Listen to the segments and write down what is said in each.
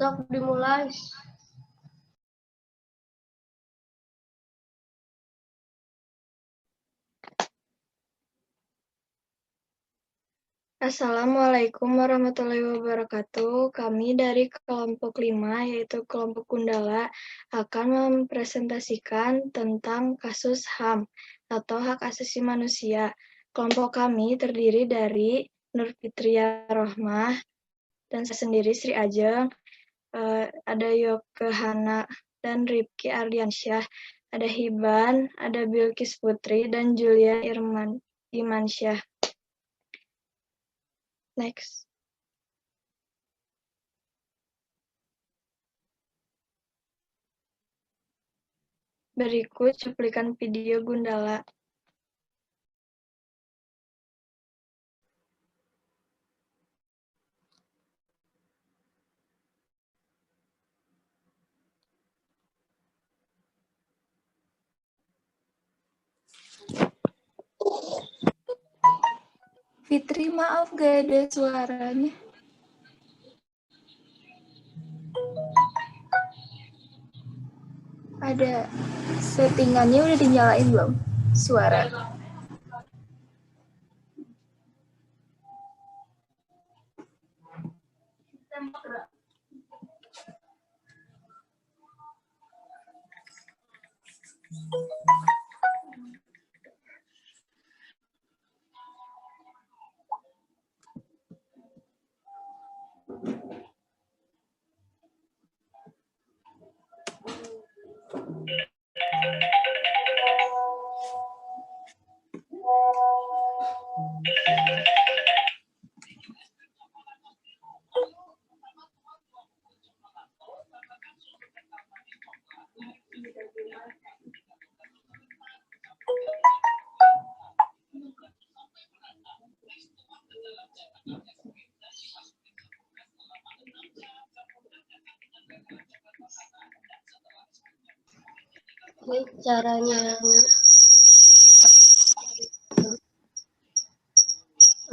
Sok dimulai. Assalamualaikum warahmatullahi wabarakatuh. Kami dari kelompok 5, yaitu kelompok Gundala, akan mempresentasikan tentang kasus HAM atau hak asasi manusia. Kelompok kami terdiri dari Nur Fitria Rohmah dan saya sendiri Sri Ajeng, ada Yoke Hana dan Rifki Ardiansyah, ada Hiban, ada Bilkis Putri, dan Julia Imansyah. Next. Berikut cuplikan video Gundala. Fitri, maaf gak ada suaranya. Ada settingannya udah dinyalain belum? Suara. Ini caranya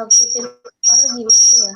aktifin suara gimana ya?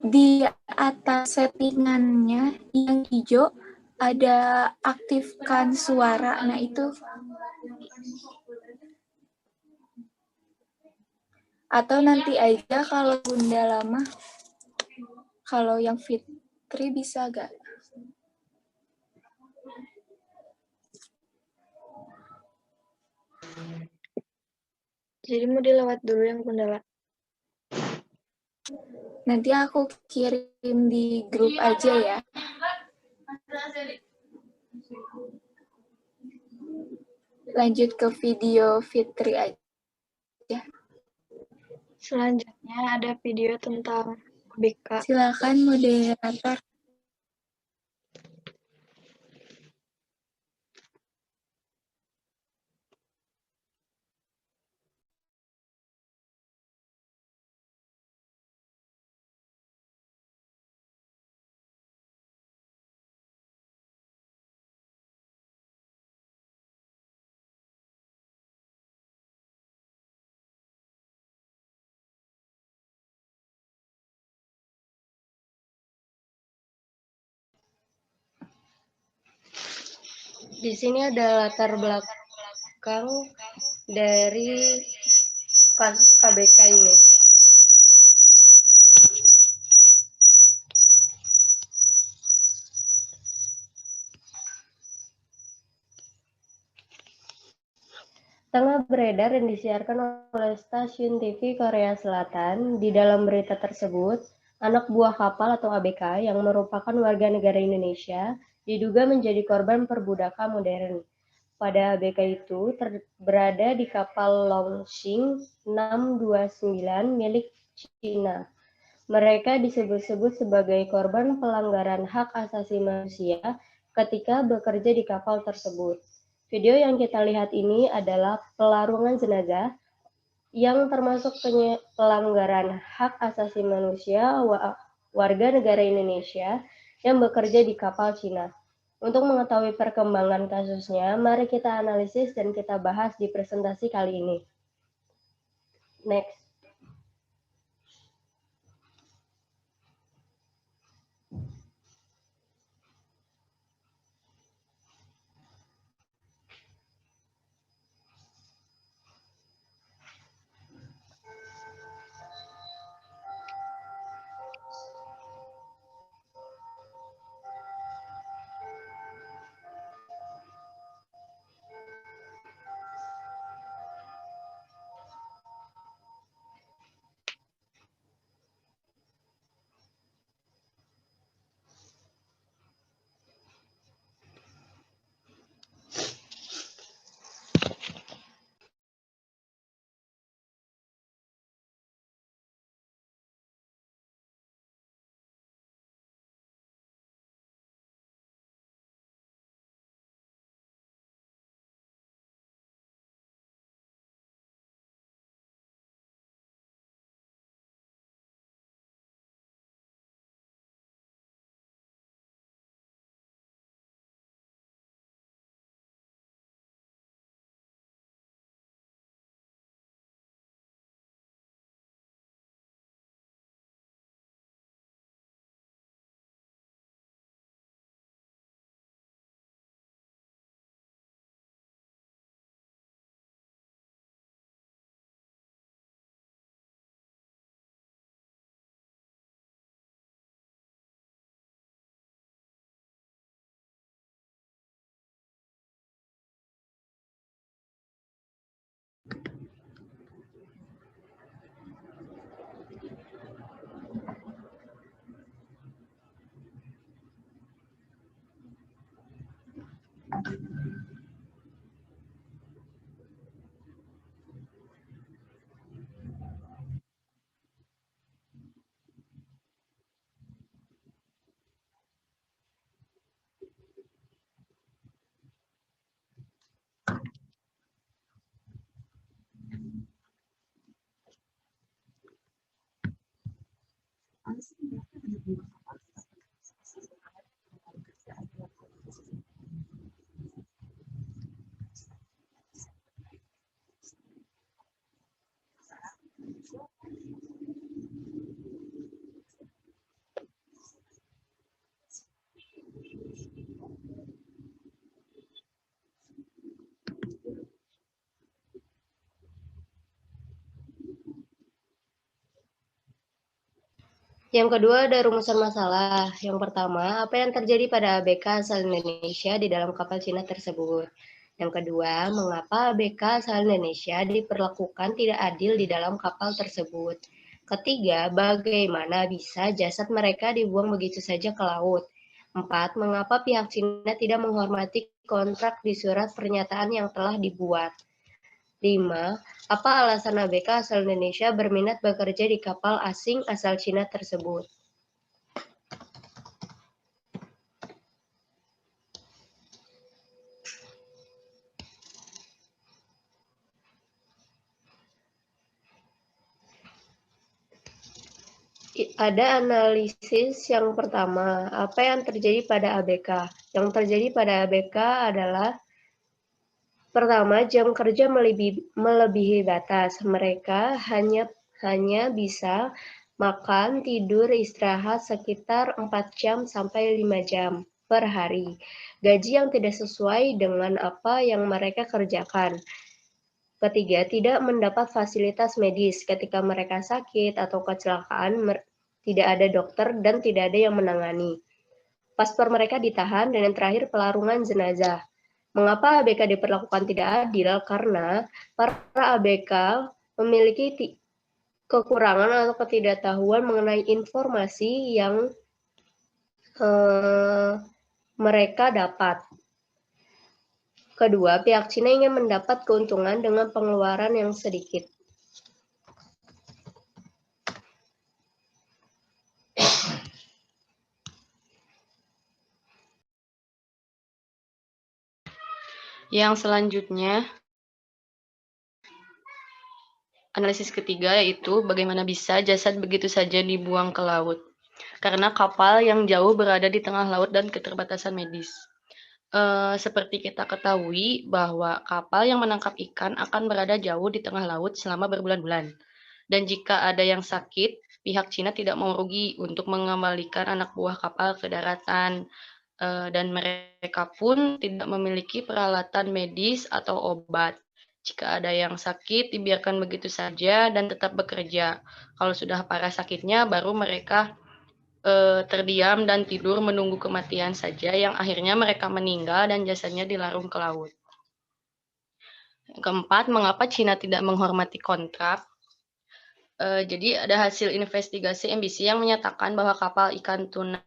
Di atas settingannya yang hijau ada aktifkan suara. Nah itu. Atau nanti aja kalau Bunda lama, kalau yang Fitri bisa gak? Jadi mau dilewat dulu yang Gundala. Nanti aku kirim di grup aja ya. Lanjut ke video Fitri aja. Selanjutnya ada video tentang BK. Silakan moderator. Di sini ada latar belakang dari kasus KBK ini. Tanggal beredar dan disiarkan oleh stasiun TV Korea Selatan. Di dalam berita tersebut, anak buah kapal atau ABK yang merupakan warga negara Indonesia diduga menjadi korban perbudakan modern. Pada ABK itu berada di kapal Longxing 629 milik Cina. Mereka disebut-sebut sebagai korban pelanggaran hak asasi manusia ketika bekerja di kapal tersebut. Video yang kita lihat ini adalah pelarungan jenazah yang termasuk pelanggaran hak asasi manusia warga negara Indonesia yang bekerja di kapal Cina. Untuk mengetahui perkembangan kasusnya, mari kita analisis dan kita bahas di presentasi kali ini. Next. Yang kedua ada rumusan masalah. Yang pertama, apa yang terjadi pada ABK asal Indonesia di dalam kapal Cina tersebut. Yang kedua, mengapa ABK asal Indonesia diperlakukan tidak adil di dalam kapal tersebut. Ketiga, bagaimana bisa jasad mereka dibuang begitu saja ke laut. 4. Mengapa pihak Cina tidak menghormati kontrak di surat pernyataan yang telah dibuat. 5. Apa alasan ABK asal Indonesia berminat bekerja di kapal asing asal Cina tersebut? Ada analisis yang pertama, apa yang terjadi pada ABK? Yang terjadi pada ABK adalah pertama, jam kerja melebihi batas. Mereka hanya bisa makan, tidur, istirahat sekitar 4 jam sampai 5 jam per hari. Gaji yang tidak sesuai dengan apa yang mereka kerjakan. Ketiga, tidak mendapat fasilitas medis ketika mereka sakit atau kecelakaan, tidak ada dokter dan tidak ada yang menangani. Paspor mereka ditahan, dan yang terakhir pelarungan jenazah. Mengapa ABK diperlakukan tidak adil? Karena para ABK memiliki kekurangan atau ketidaktahuan mengenai informasi yang mereka dapat. Kedua, pihak Cina ingin mendapat keuntungan dengan pengeluaran yang sedikit. Yang selanjutnya, analisis ketiga yaitu bagaimana bisa jasad begitu saja dibuang ke laut. Karena kapal yang jauh berada di tengah laut dan keterbatasan medis. Seperti kita ketahui bahwa kapal yang menangkap ikan akan berada jauh di tengah laut selama berbulan-bulan. Dan jika ada yang sakit, pihak Cina tidak mau rugi untuk mengembalikan anak buah kapal ke daratan. Dan mereka pun tidak memiliki peralatan medis atau obat. Jika ada yang sakit, dibiarkan begitu saja dan tetap bekerja. Kalau sudah parah sakitnya, baru mereka terdiam dan tidur menunggu kematian saja, yang akhirnya mereka meninggal dan jasadnya dilarung ke laut. Yang keempat, mengapa Cina tidak menghormati kontrak? Jadi ada hasil investigasi MBC yang menyatakan bahwa kapal ikan tuna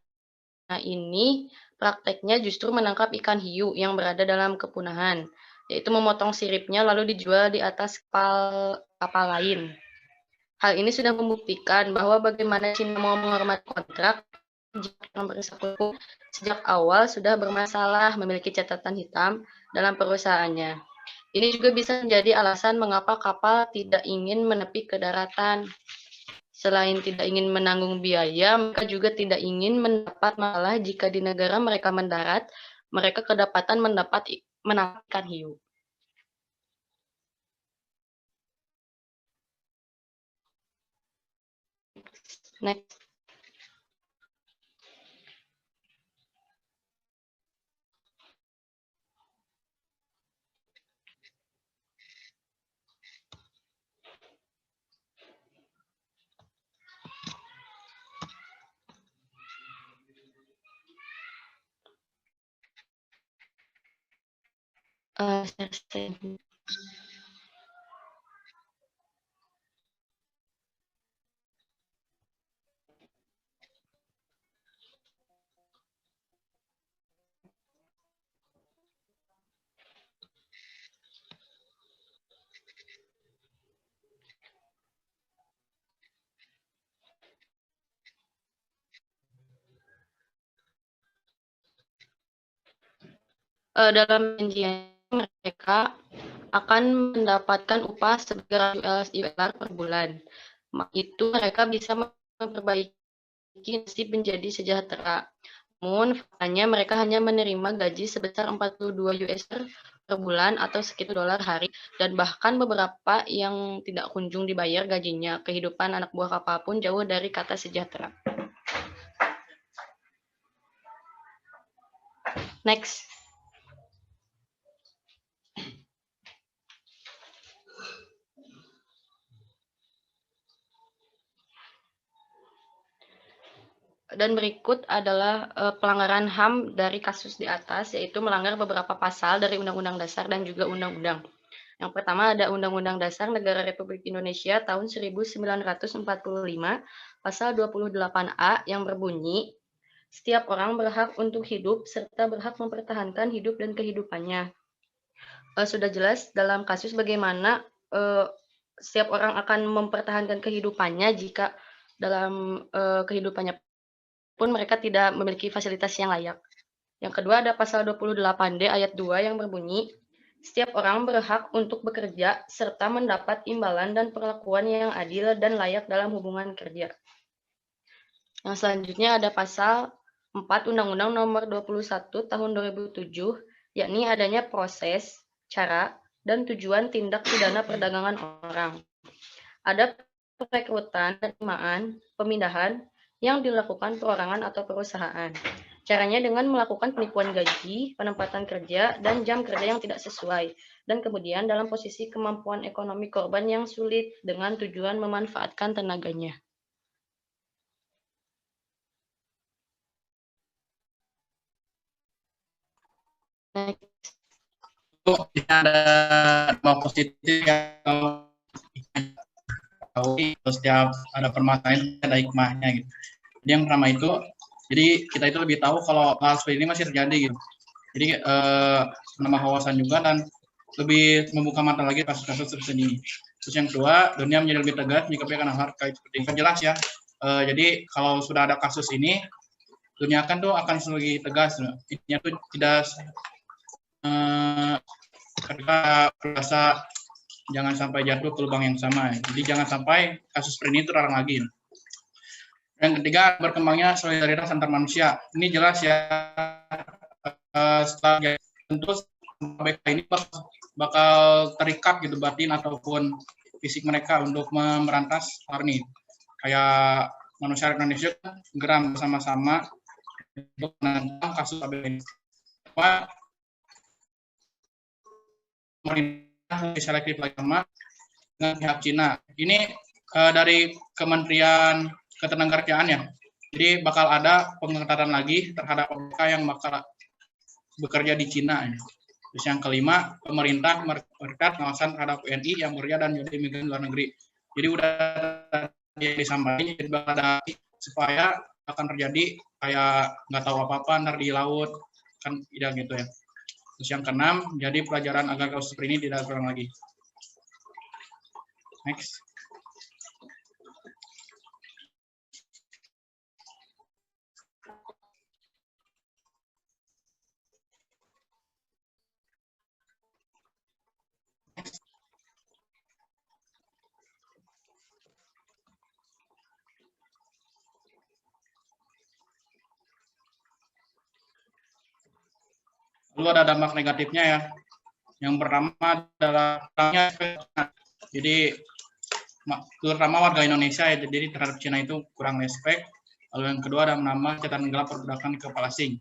ini prakteknya justru menangkap ikan hiu yang berada dalam kepunahan, yaitu memotong siripnya lalu dijual di atas kapal lain. Hal ini sudah membuktikan bahwa bagaimana Cina mau menghormati kontrak jika yang bersangkutan sejak awal sudah bermasalah, memiliki catatan hitam dalam perusahaannya. Ini juga bisa menjadi alasan mengapa kapal tidak ingin menepi ke daratan. Selain tidak ingin menanggung biaya, mereka juga tidak ingin mendapat masalah jika di negara mereka mendarat, mereka kedapatan menangkap ikan hiu. Next. Dalam janjian mereka akan mendapatkan upah sebagai $100 per bulan. Itu mereka bisa memperbaiki nasib menjadi sejahtera. Namun faktanya mereka hanya menerima gaji sebesar $42 per bulan atau sekitar $1 hari, dan bahkan beberapa yang tidak kunjung dibayar gajinya. Kehidupan anak buah kapal pun jauh dari kata sejahtera. Next. Dan berikut adalah pelanggaran HAM dari kasus di atas, yaitu melanggar beberapa pasal dari Undang-Undang Dasar dan juga Undang-Undang. Yang pertama ada Undang-Undang Dasar Negara Republik Indonesia tahun 1945, pasal 28A yang berbunyi, setiap orang berhak untuk hidup serta berhak mempertahankan hidup dan kehidupannya. Sudah jelas dalam kasus bagaimana setiap orang akan mempertahankan kehidupannya jika dalam kehidupannya pun mereka tidak memiliki fasilitas yang layak. Yang kedua ada pasal 28D ayat 2 yang berbunyi, setiap orang berhak untuk bekerja serta mendapat imbalan dan perlakuan yang adil dan layak dalam hubungan kerja. Yang selanjutnya ada pasal 4 Undang-Undang Nomor 21 Tahun 2007, yakni adanya proses, cara, dan tujuan tindak pidana perdagangan orang. Ada perekrutan, penerimaan, pemindahan yang dilakukan perorangan atau perusahaan. Caranya dengan melakukan penipuan gaji, penempatan kerja, dan jam kerja yang tidak sesuai. Dan kemudian dalam posisi kemampuan ekonomi korban yang sulit dengan tujuan memanfaatkan tenaganya. Next. ada dampak positif yang setiap ada permasalahan ada hikmahnya gitu. Jadi yang pertama itu, jadi kita itu lebih tahu kalau hal seperti ini masih terjadi gitu. Jadi menambah wawasan juga dan lebih membuka mata lagi kasus-kasus seperti ini. Terus yang kedua, dunia menjadi lebih tegas menyikapi akan hal terkait seperti ini. Kan jelas ya. Jadi kalau sudah ada kasus ini, dunia kan tuh akan lebih tegas. Intinya tuh tidak ketika merasa jangan sampai jatuh ke lubang yang sama. Jadi jangan sampai kasus seperti ini terulang lagi. Yang ketiga, berkembangnya solidaritas antar manusia. Ini jelas ya, setelah tentu ABK ini bakal terikat gitu batin ataupun fisik mereka untuk memerantas hal ini. Kayak manusia Indonesia geram bersama-sama untuk menentang kasus ABK ini. Pemerintah lebih selektif lagi sama dengan pihak Cina. Ini dari Kementerian Ketenagakerjaan ya. Jadi bakal ada pengetatan lagi terhadap ABK yang bakal bekerja di Cina. Ya. Terus yang kelima, pemerintah memperketat pengawasan terhadap WNI yang bekerja dan jadi migran luar negeri. Jadi udah disampaikan, jadi bakal ada supaya akan terjadi kayak nggak tahu apa-apa ntar di laut kan tidak gitu ya. Terus yang keenam, jadi pelajaran agar kasus seperti ini tidak terulang lagi. Next. Lalu ada dampak negatifnya ya. Yang pertama adalah jadi terutama warga Indonesia ya, jadi terhadap Cina itu kurang respect. Lalu yang kedua ada menambah catatan gelap perbudakan di kapal asing.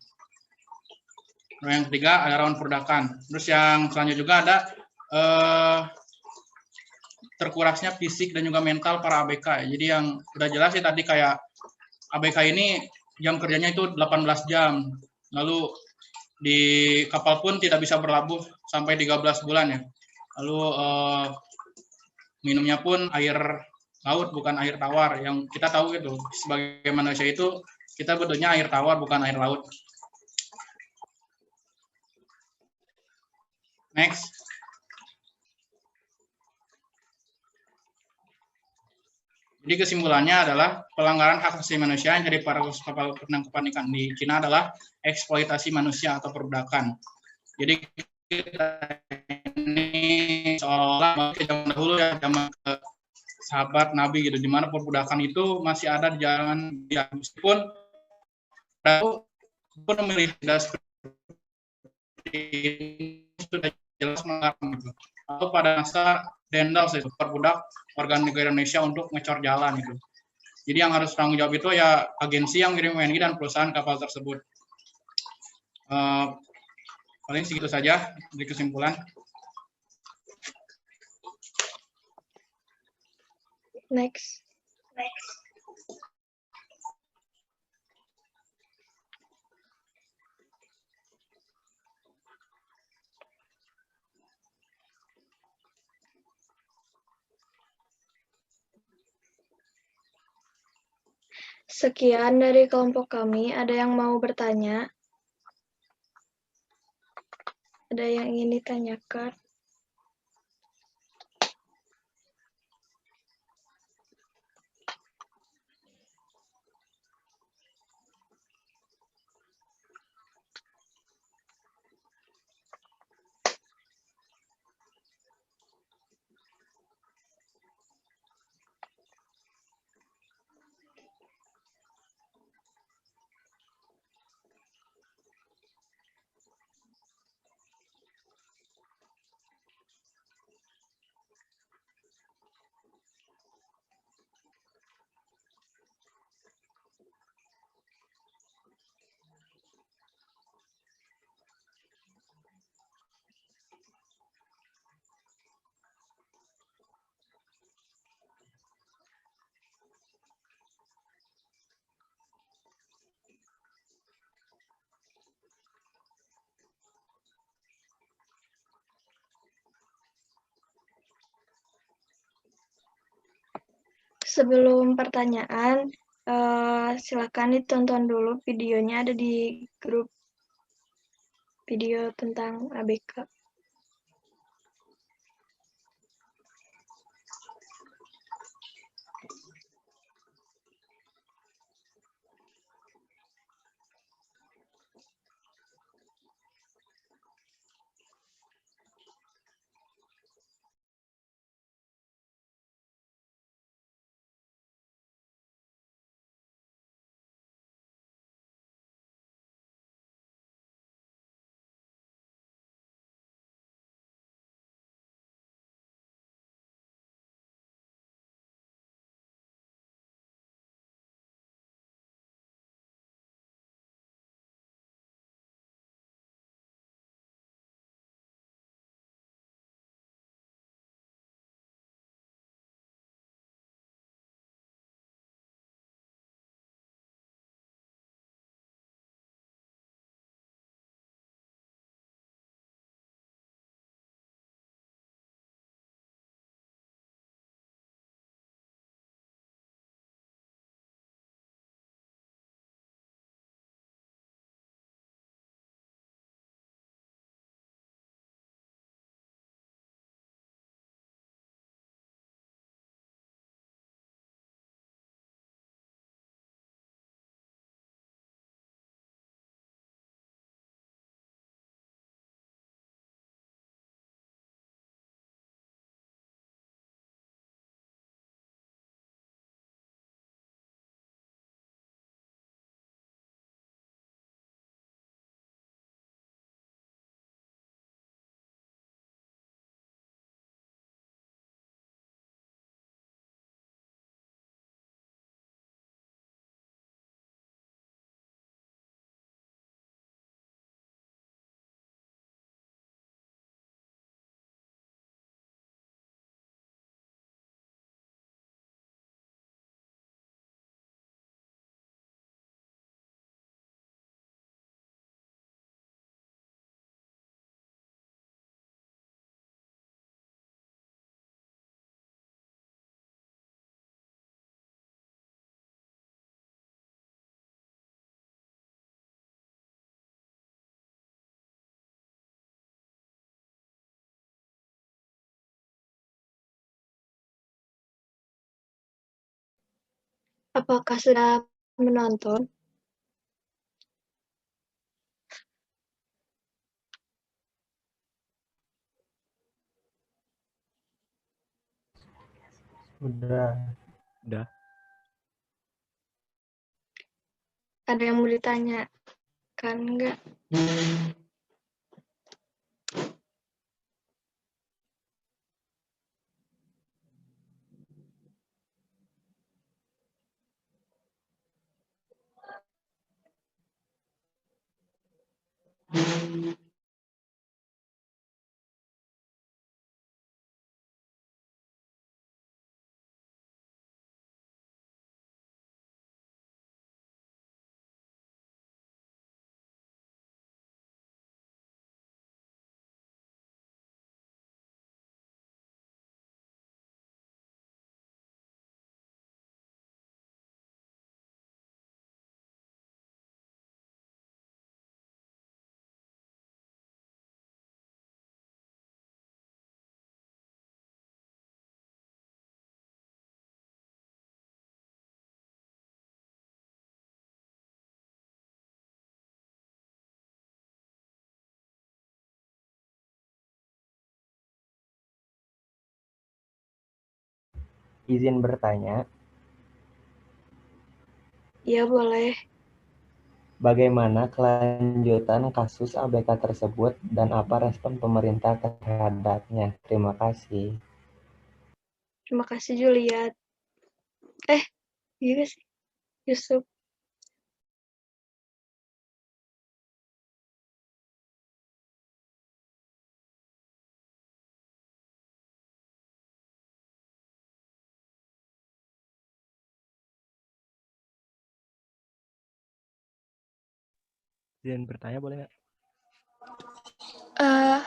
Lalu yang ketiga ada rawan perbudakan. Terus yang selanjutnya juga ada terkurasnya fisik dan juga mental para ABK. Jadi yang udah jelas sih tadi kayak ABK ini jam kerjanya itu 18 jam. Lalu di kapal pun tidak bisa berlabuh sampai 13 bulan ya. Lalu minumnya pun air laut bukan air tawar. Yang kita tahu gitu sebagai manusia itu kita butuhnya air tawar bukan air laut. Next. Jadi kesimpulannya adalah pelanggaran hak asasi manusia yang dari para kapal penangkapan ikan di Cina adalah eksploitasi manusia atau perbudakan. Jadi kita ini seolah-olah ke zaman dahulu ya, zaman sahabat Nabi gitu, di mana perbudakan itu masih ada di jalan dia meskipun memilih sudah jelas melarang gitu. Atau pada masa Dendels itu perbudak warga negara Indonesia untuk ngecor jalan itu. Jadi yang harus tanggung jawab itu ya agensi yang ngirim WNI dan perusahaan kapal tersebut. Paling segitu saja di kesimpulan. Next. Sekian dari kelompok kami. Ada yang mau bertanya? Ada yang ingin ditanyakan? Sebelum pertanyaan, silakan ditonton dulu videonya, ada di grup video tentang ABK. Apakah sudah menonton? Udah. Ada yang mau ditanyakan nggak? Izin bertanya, Iya, boleh. bagaimana kelanjutan kasus ABK tersebut dan apa respon pemerintah terhadapnya? Terima kasih. Terima kasih, Juliet. Iya sih, Yusuf. Izin bertanya boleh nggak? Eh,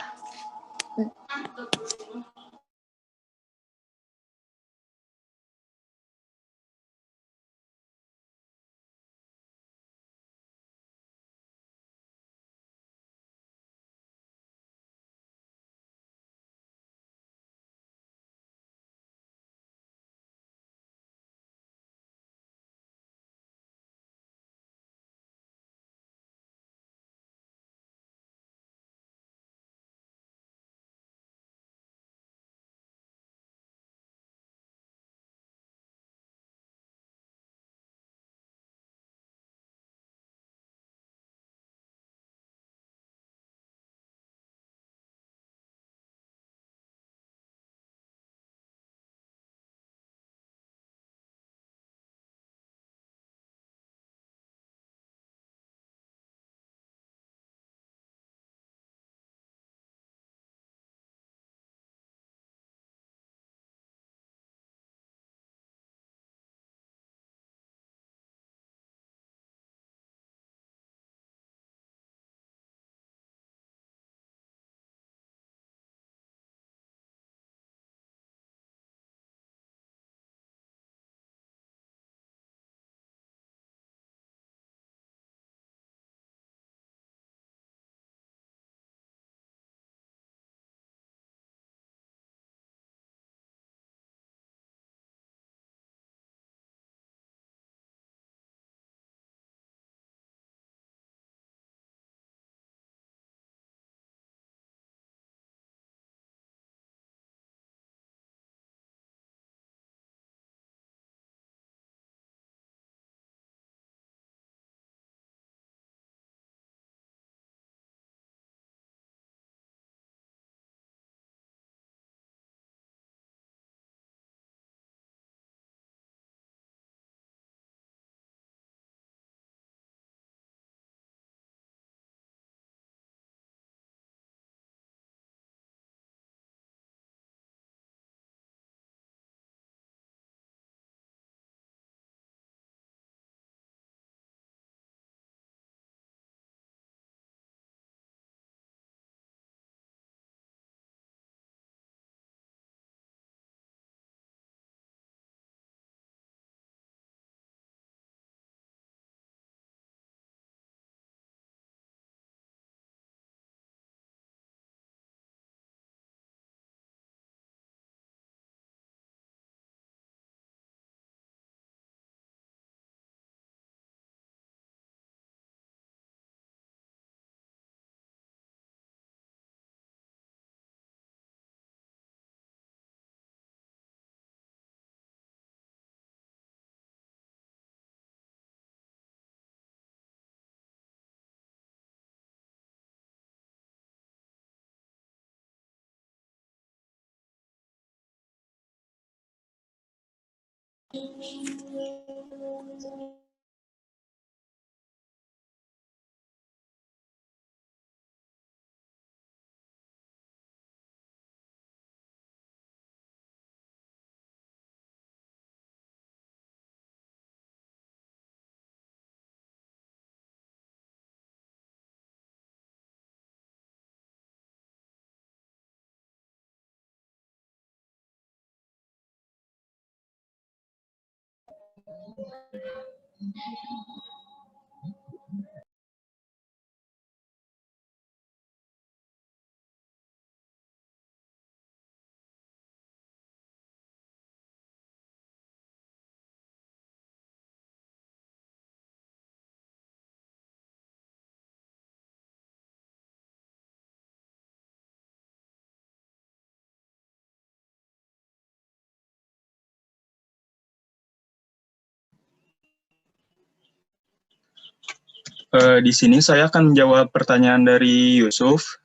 Di sini saya akan menjawab pertanyaan dari Yusuf.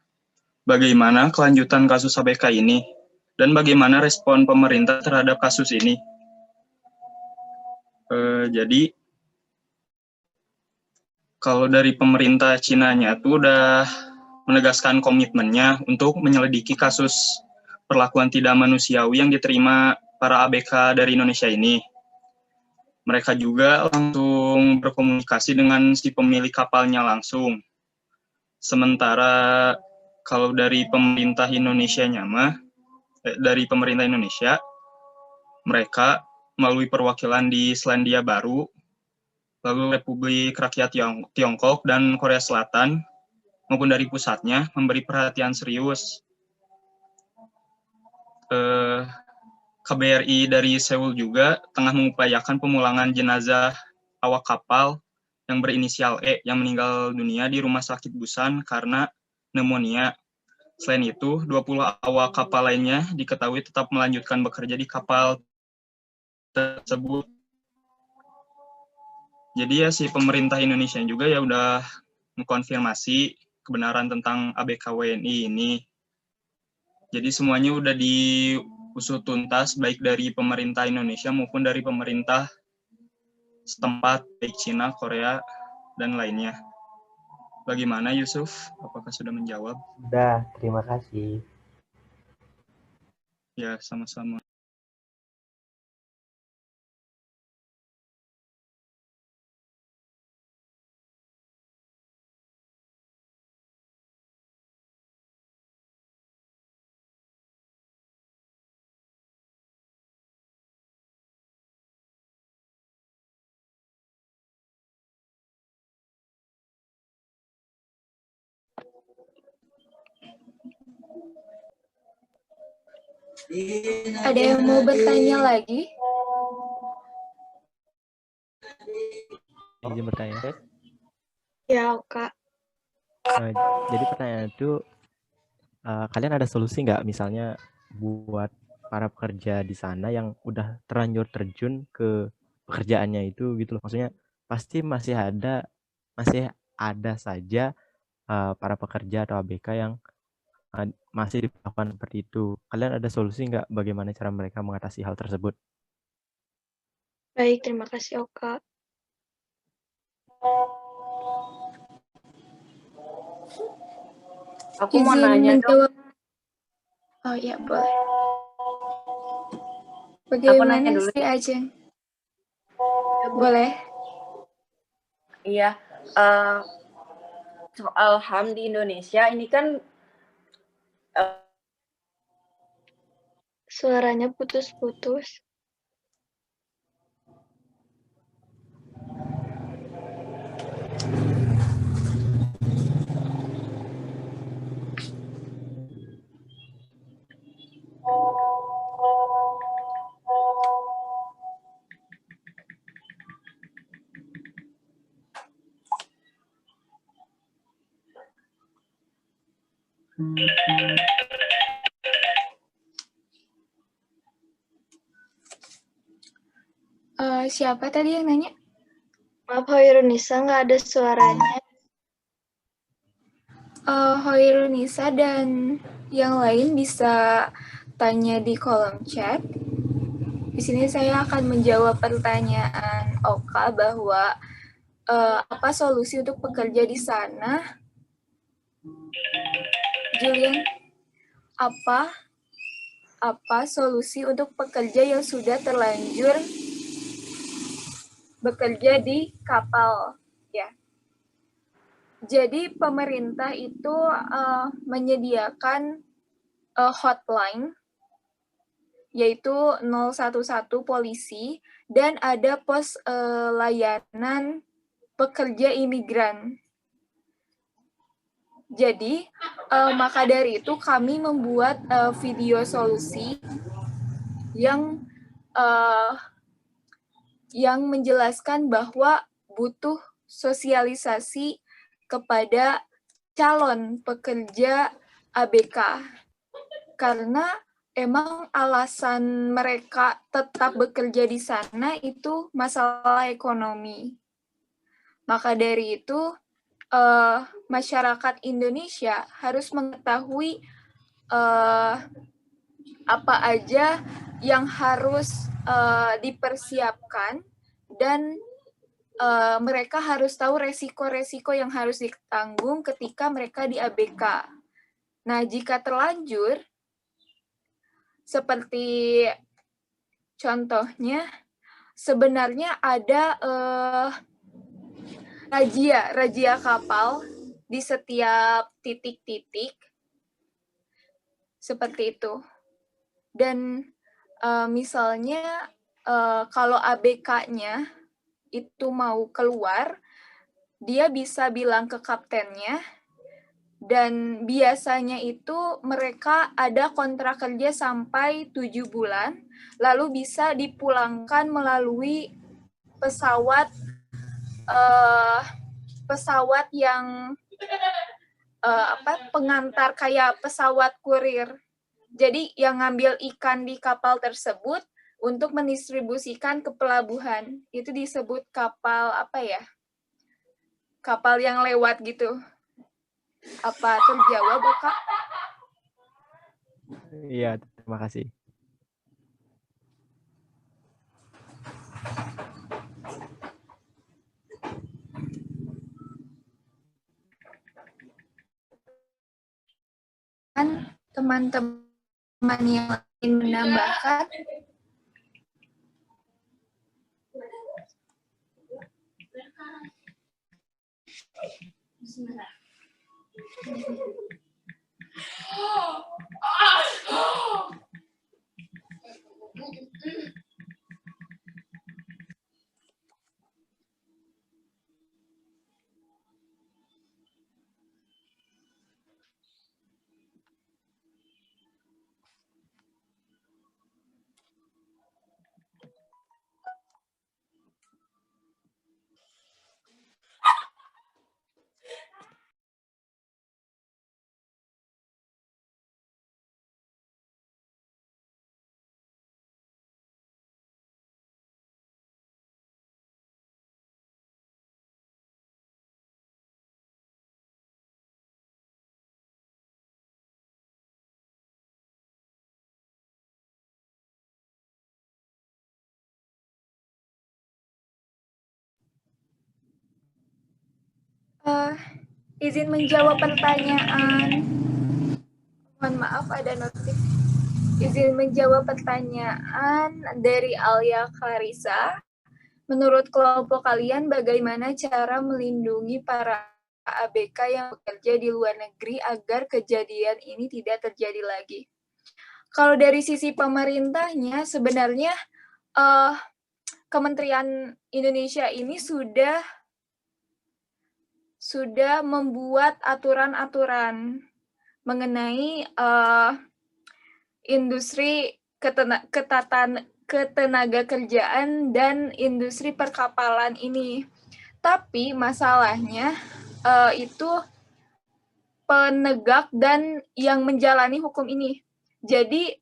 Bagaimana kelanjutan kasus ABK ini? Dan bagaimana respon pemerintah terhadap kasus ini? Jadi, kalau dari pemerintah Cina-nya tuh udah menegaskan komitmennya untuk menyelidiki kasus perlakuan tidak manusiawi yang diterima para ABK dari Indonesia ini. Mereka juga langsung berkomunikasi dengan si pemilik kapalnya langsung. Sementara kalau dari pemerintah Indonesia-nya dari pemerintah Indonesia, mereka melalui perwakilan di Selandia Baru, lalu Republik Rakyat Tiongkok dan Korea Selatan, maupun dari pusatnya memberi perhatian serius. KBRI dari Seoul juga tengah mengupayakan pemulangan jenazah awak kapal yang berinisial E yang meninggal dunia di Rumah Sakit Busan karena pneumonia. Selain itu, 20 awak kapal lainnya diketahui tetap melanjutkan bekerja di kapal tersebut. Jadi ya si pemerintah Indonesia juga ya udah mengkonfirmasi kebenaran tentang ABK WNI ini. Jadi semuanya udah diusut tuntas baik dari pemerintah Indonesia maupun dari pemerintah setempat baik Cina, Korea, dan lainnya. Bagaimana Yusuf? Apakah sudah menjawab? Sudah, terima kasih. Ya, sama-sama. Ada yang mau bertanya lagi? Izin bertanya. Ya, Kak. Jadi pertanyaan itu, kalian ada solusi nggak misalnya buat para pekerja di sana yang udah terlanjur terjun ke pekerjaannya itu gitu loh. Maksudnya pasti masih ada saja para pekerja atau ABK yang masih diperlakukan seperti itu. Kalian ada solusi nggak bagaimana cara mereka mengatasi hal tersebut? Baik, terima kasih, Oka. Aku mau Izin nanya dong. menjawab. Oh iya, boleh. Aku Bagaimana nanya dulu. sih, Ajeng? Boleh. Iya, soal HAM di Indonesia ini kan Suaranya putus-putus. Siapa tadi yang nanya? Maaf, Hoirunisa, nggak ada suaranya. Hoirunisa dan yang lain bisa tanya di kolom chat. Di sini saya akan menjawab pertanyaan Oka bahwa apa solusi untuk pekerja di sana? Julian, apa solusi untuk pekerja yang sudah terlanjur bekerja di kapal? Ya. Jadi pemerintah itu menyediakan hotline yaitu 011 polisi dan ada pos layanan pekerja imigran. Jadi maka dari itu kami membuat video solusi yang menjelaskan bahwa butuh sosialisasi kepada calon pekerja ABK karena emang alasan mereka tetap bekerja di sana itu masalah ekonomi. Maka dari itu, masyarakat Indonesia harus mengetahui apa aja yang harus dipersiapkan dan mereka harus tahu resiko-resiko yang harus ditanggung ketika mereka di ABK. Nah, jika terlanjur, seperti contohnya, sebenarnya ada razia kapal di setiap titik-titik, seperti itu. Dan misalnya kalau ABK-nya itu mau keluar, dia bisa bilang ke kaptennya, dan biasanya itu mereka ada kontrak kerja sampai 7 bulan, lalu bisa dipulangkan melalui pesawat yang pengantar kayak pesawat kurir. Jadi yang ngambil ikan di kapal tersebut untuk mendistribusikan ke pelabuhan. Itu disebut kapal kapal yang lewat gitu. Apa terjawab, Kak? Iya, terima kasih. Kan teman-teman yang ingin menambahkan, izin menjawab pertanyaan. Mohon maaf, ada notif. Izin menjawab pertanyaan dari Alia Clarissa. Menurut kelompok kalian, bagaimana cara melindungi para ABK yang bekerja di luar negeri agar kejadian ini tidak terjadi lagi? Kalau dari sisi pemerintahnya, sebenarnya Kementerian Indonesia ini sudah membuat aturan-aturan mengenai industri ketenaga kerjaan dan industri perkapalan ini. Tapi masalahnya itu penegak dan yang menjalani hukum ini. Jadi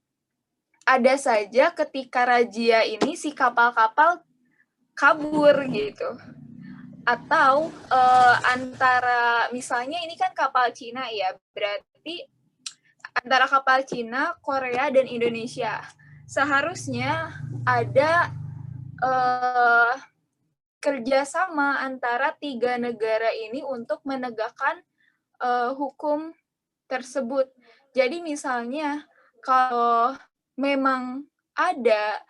ada saja ketika razia ini si kapal-kapal kabur gitu. Atau antara, misalnya ini kan kapal Cina ya, berarti antara kapal Cina, Korea, dan Indonesia. Seharusnya ada kerjasama antara 3 negara ini untuk menegakkan hukum tersebut. Jadi misalnya kalau memang ada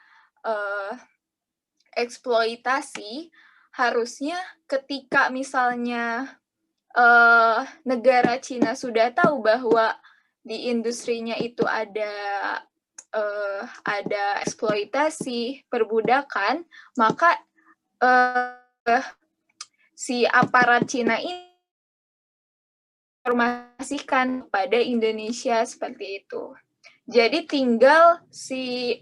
eksploitasi, harusnya ketika misalnya negara Cina sudah tahu bahwa di industrinya itu ada eksploitasi, perbudakan, maka si aparat Cina ini informasikan pada Indonesia seperti itu. Jadi tinggal si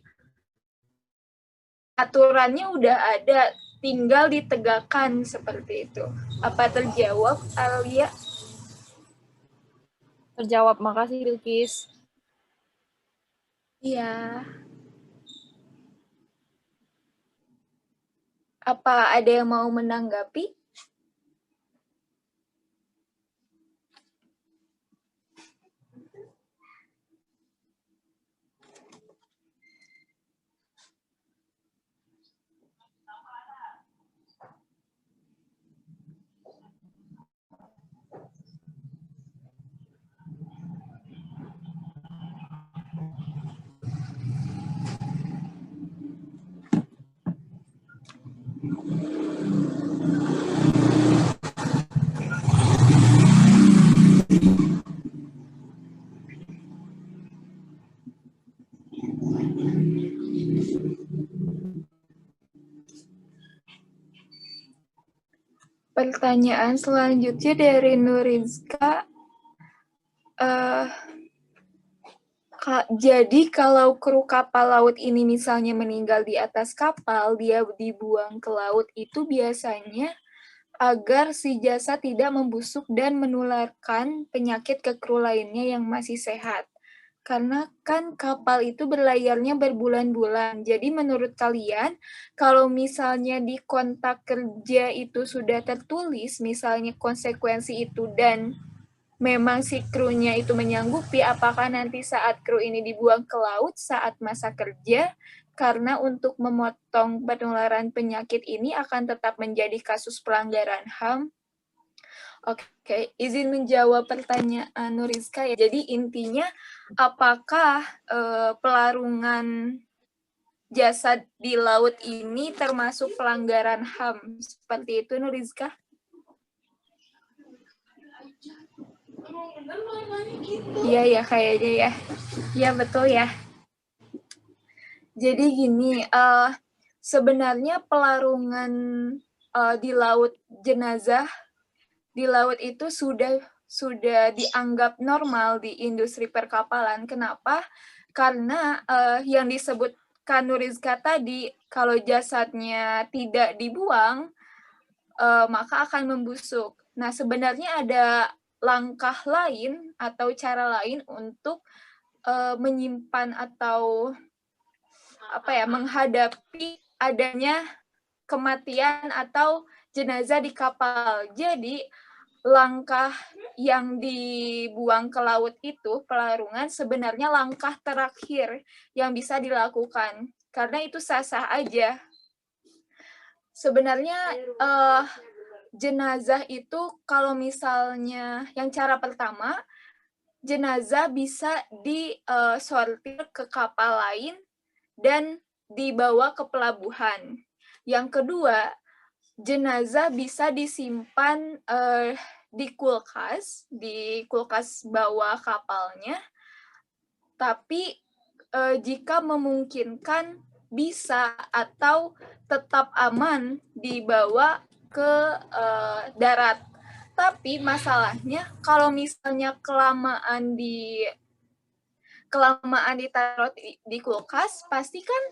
aturannya udah ada, tinggal ditegakkan seperti itu. Apa terjawab, Alia? Terjawab, makasih Bilkis. Iya. Apa ada yang mau menanggapi? Pertanyaan selanjutnya dari Nurizka. Jadi kalau kru kapal laut ini misalnya meninggal di atas kapal, dia dibuang ke laut, itu biasanya agar si jasad tidak membusuk dan menularkan penyakit ke kru lainnya yang masih sehat. Karena kan kapal itu berlayarnya berbulan-bulan. Jadi menurut kalian, kalau misalnya di kontrak kerja itu sudah tertulis, misalnya konsekuensi itu dan memang si krunya itu menyanggupi, apakah nanti saat kru ini dibuang ke laut saat masa kerja, karena untuk memotong penularan penyakit ini akan tetap menjadi kasus pelanggaran HAM. Oke, izin menjawab pertanyaan Nurizka ya. Jadi intinya, apakah pelarungan jasad di laut ini termasuk pelanggaran HAM? Seperti itu, Nurizka? Iya ya, kayaknya ya. Iya, betul ya. Jadi gini, sebenarnya pelarungan di laut jenazah di laut itu sudah dianggap normal di industri perkapalan. Kenapa? Karena yang disebutkan Nurizka tadi, kalau jasadnya tidak dibuang, maka akan membusuk. Nah, sebenarnya ada langkah lain atau cara lain untuk menyimpan atau menghadapi adanya kematian atau jenazah di kapal. Jadi langkah yang dibuang ke laut itu, pelarungan, sebenarnya langkah terakhir yang bisa dilakukan. Karena itu sah-sah aja. Sebenarnya jenazah itu kalau misalnya yang cara pertama, jenazah bisa disortir ke kapal lain dan dibawa ke pelabuhan. Yang kedua, jenazah bisa disimpan di kulkas bawah kapalnya. Tapi jika memungkinkan bisa atau tetap aman dibawa ke darat. Tapi masalahnya kalau misalnya kelamaan ditaruh di kulkas, pasti kan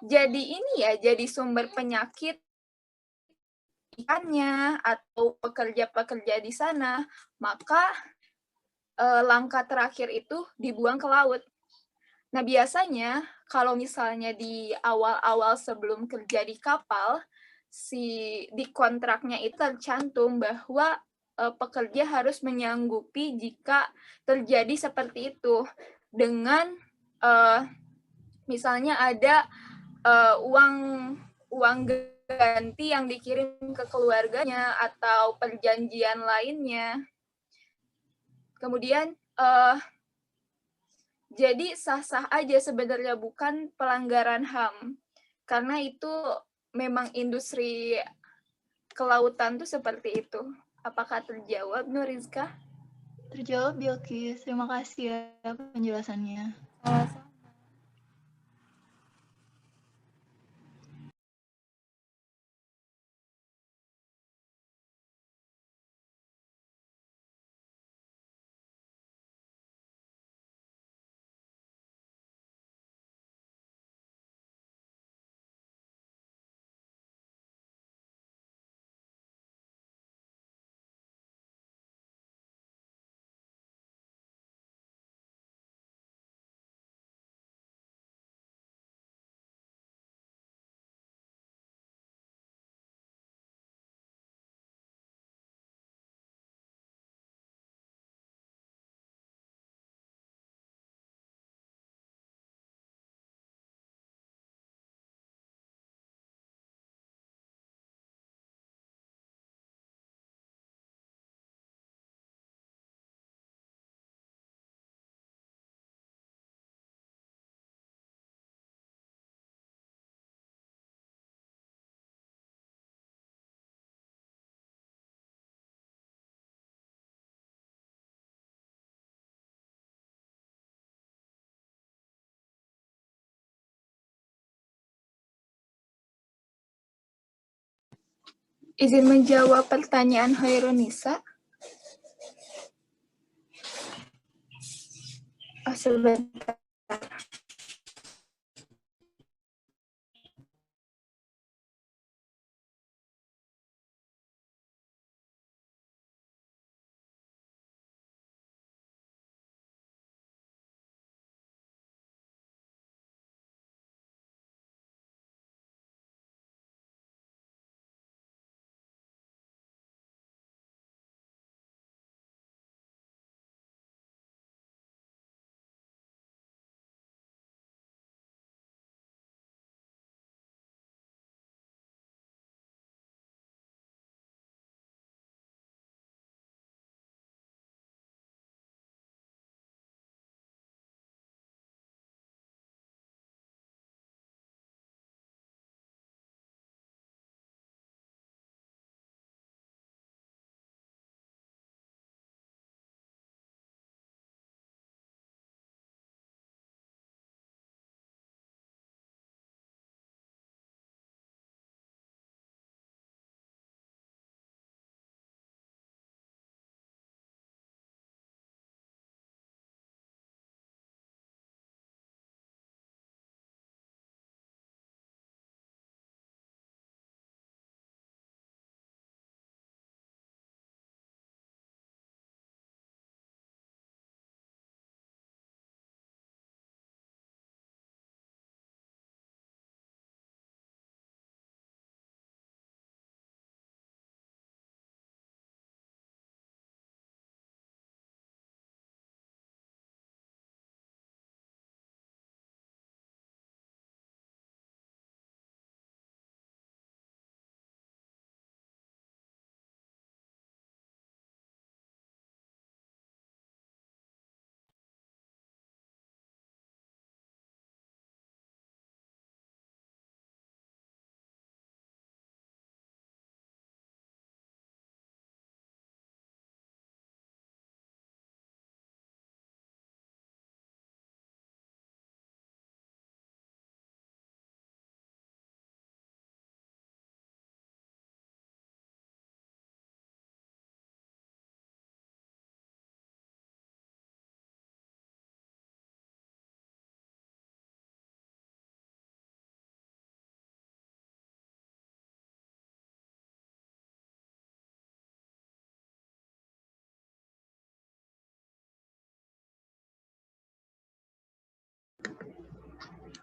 jadi sumber penyakit ikannya atau pekerja-pekerja di sana. Maka langkah terakhir itu dibuang ke laut. Nah, biasanya kalau misalnya di awal-awal sebelum kerja di kapal, di kontraknya itu tercantum bahwa pekerja harus menyanggupi jika terjadi seperti itu dengan misalnya ada uang ganti yang dikirim ke keluarganya atau perjanjian lainnya. Kemudian jadi sah-sah aja sebenarnya, bukan pelanggaran HAM. Karena itu memang industri kelautan tuh seperti itu. Apakah terjawab, Nurizka? Terjawab, Bilkis. Terima kasih ya penjelasannya. Izin menjawab pertanyaan Hoirunisa. Sebentar.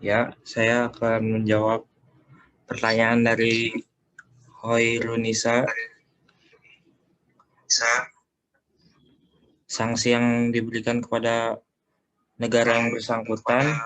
Ya, saya akan menjawab pertanyaan dari Hoirunisa. Sanksi yang diberikan kepada negara yang bersangkutan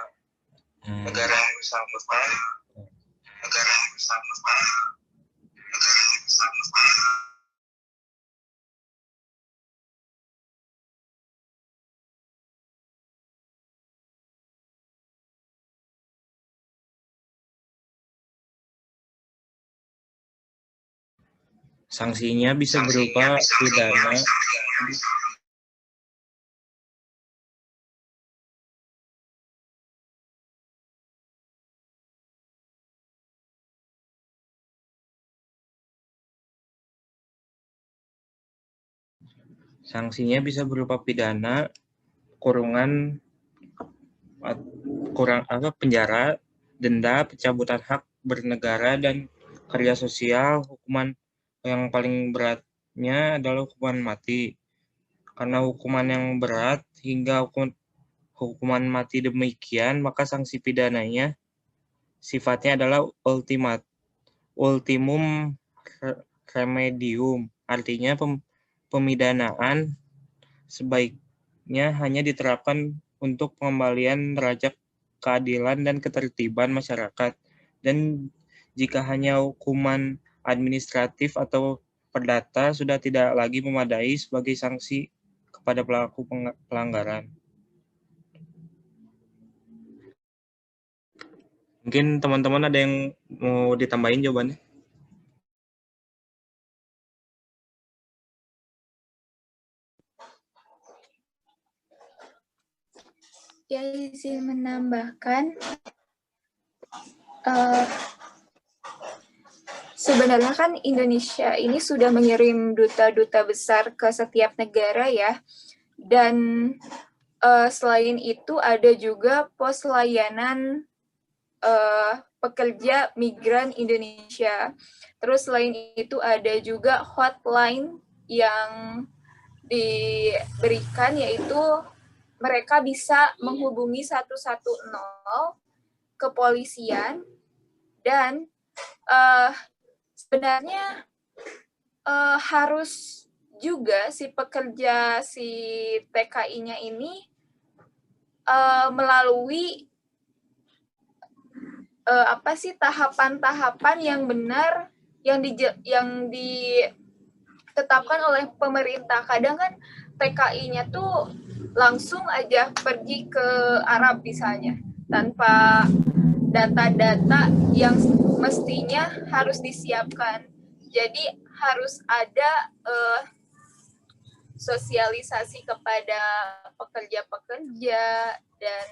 Sanksinya bisa berupa pidana. Sanksinya bisa berupa pidana, kurungan, penjara, denda, pencabutan hak bernegara, dan kerja sosial. Hukuman yang paling beratnya adalah hukuman mati. Karena hukuman yang berat hingga hukuman mati demikian, maka sanksi pidananya sifatnya adalah ultimum remedium. Artinya pemidanaan sebaiknya hanya diterapkan untuk pengembalian derajat keadilan dan ketertiban masyarakat. Dan jika hanya hukuman administratif atau perdata sudah tidak lagi memadai sebagai sanksi kepada pelaku pelanggaran. Mungkin teman-teman ada yang mau ditambahin jawabannya? Ya, izin menambahkan, sebenarnya kan Indonesia ini sudah mengirim duta-duta besar ke setiap negara ya, dan selain itu ada juga pos layanan pekerja migran Indonesia. Terus selain itu ada juga hotline yang diberikan, yaitu mereka bisa menghubungi 110 kepolisian, dan sebenarnya harus juga si pekerja si TKI-nya ini melalui tahapan-tahapan yang benar yang ditetapkan oleh pemerintah. Kadang kan TKI-nya tuh langsung aja pergi ke Arab misalnya, tanpa data-data yang mestinya harus disiapkan. Jadi harus ada sosialisasi kepada pekerja-pekerja, dan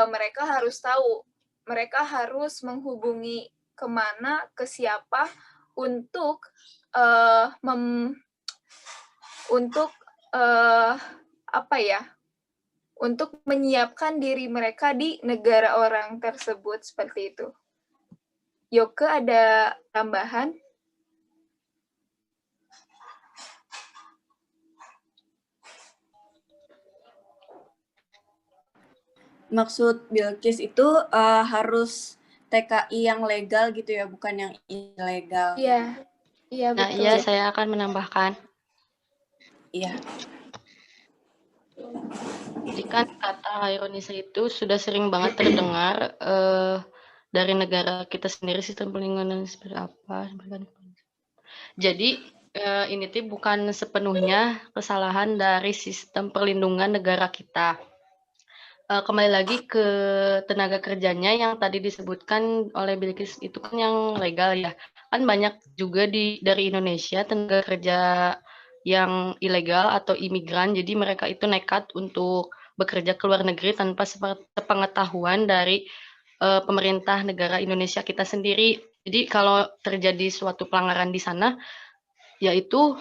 mereka harus tahu, mereka harus menghubungi kemana, ke siapa untuk untuk menyiapkan diri mereka di negara orang tersebut, seperti itu. Yoke, ada tambahan? Maksud Bilkis itu harus TKI yang legal gitu ya, bukan yang ilegal. Iya, iya betul. Nah, iya, saya akan menambahkan. Iya. Jadi kan kata Indonesia itu sudah sering banget terdengar dari negara kita sendiri, sistem perlindungan seperti apa. Jadi ini tuh bukan sepenuhnya kesalahan dari sistem perlindungan negara kita. Kembali lagi ke tenaga kerjanya yang tadi disebutkan oleh Bilkis, itu kan yang legal ya. Kan banyak juga dari Indonesia tenaga kerja yang ilegal atau imigran, jadi mereka itu nekat untuk bekerja ke luar negeri tanpa sepengetahuan dari pemerintah negara Indonesia kita sendiri. Jadi kalau terjadi suatu pelanggaran di sana, yaitu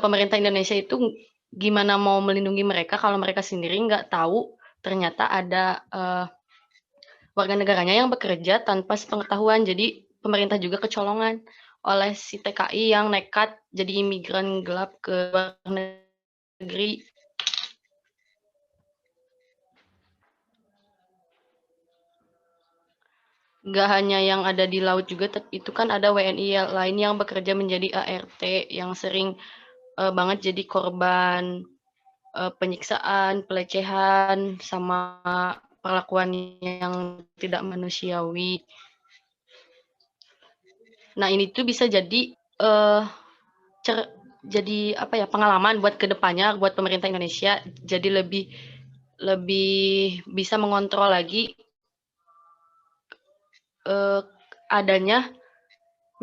pemerintah Indonesia itu gimana mau melindungi mereka kalau mereka sendiri nggak tahu ternyata ada warga negaranya yang bekerja tanpa sepengetahuan. Jadi pemerintah juga kecolongan oleh si TKI yang nekat jadi imigran gelap ke luar negeri. Nggak hanya yang ada di laut juga, itu kan ada WNI lain yang bekerja menjadi ART yang sering banget jadi korban penyiksaan, pelecehan, sama perlakuan yang tidak manusiawi. Nah, ini tuh bisa jadi pengalaman buat kedepannya buat pemerintah Indonesia, jadi lebih bisa mengontrol lagi adanya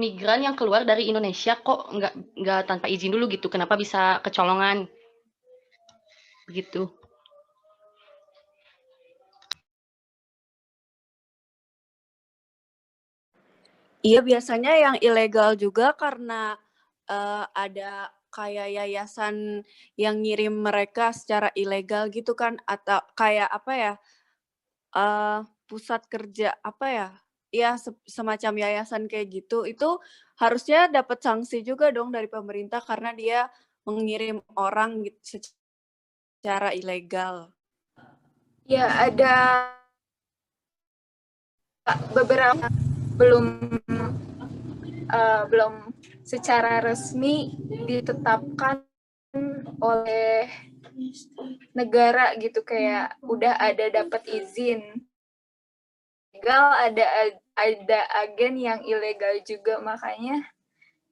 migran yang keluar dari Indonesia kok nggak tanpa izin dulu gitu. Kenapa bisa kecolongan begitu? Iya, biasanya yang ilegal juga karena ada kayak yayasan yang ngirim mereka secara ilegal gitu kan, atau kayak apa ya, pusat kerja apa ya, ya semacam yayasan kayak gitu, itu harusnya dapat sanksi juga dong dari pemerintah karena dia mengirim orang gitu secara ilegal. Ya, ada beberapa belum secara resmi ditetapkan oleh negara gitu, kayak udah ada dapat izin legal, ada agen yang ilegal juga, makanya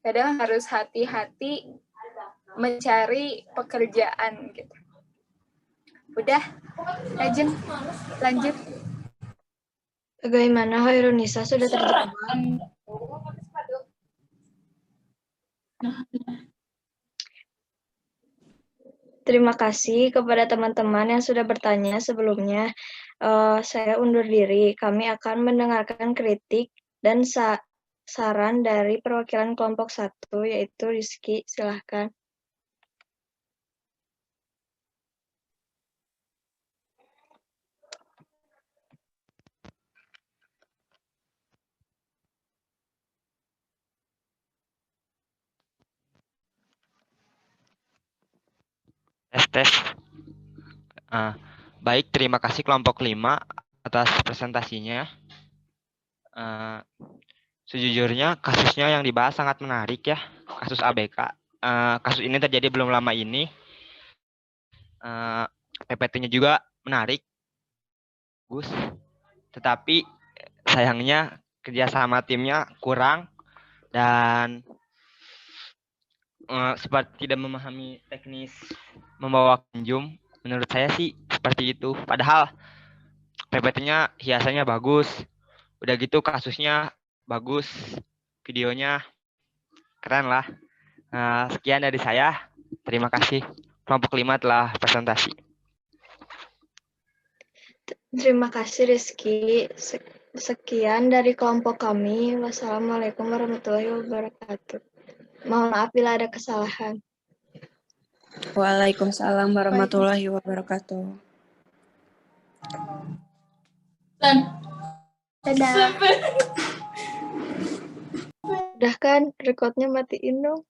kadang harus hati-hati mencari pekerjaan gitu. Udah, Ajeng, lanjut. Bagaimana Hoirunisa, sudah terjawab? Terima kasih kepada teman-teman yang sudah bertanya sebelumnya. Saya undur diri. Kami akan mendengarkan kritik dan saran dari perwakilan kelompok 1, yaitu Rizky. Silahkan. Tes. Baik, terima kasih kelompok 5 atas presentasinya. Sejujurnya kasusnya yang dibahas sangat menarik ya, kasus ABK. Kasus ini terjadi belum lama ini. PPT-nya juga menarik, bagus. Tetapi sayangnya kerjasama timnya kurang dan seperti tidak memahami teknis membawa kunjung. Menurut saya sih seperti itu. Padahal PPT-nya hiasannya bagus. Udah gitu kasusnya bagus. Videonya keren lah. Sekian dari saya. Terima kasih. Kelompok 5 telah presentasi. Terima kasih Rizky. Sekian dari kelompok kami. Wassalamualaikum warahmatullahi wabarakatuh. Mohon maaf bila ada kesalahan. Waalaikumsalam warahmatullahi wabarakatuh. Dadah. Udah kan, recordnya matiin dong.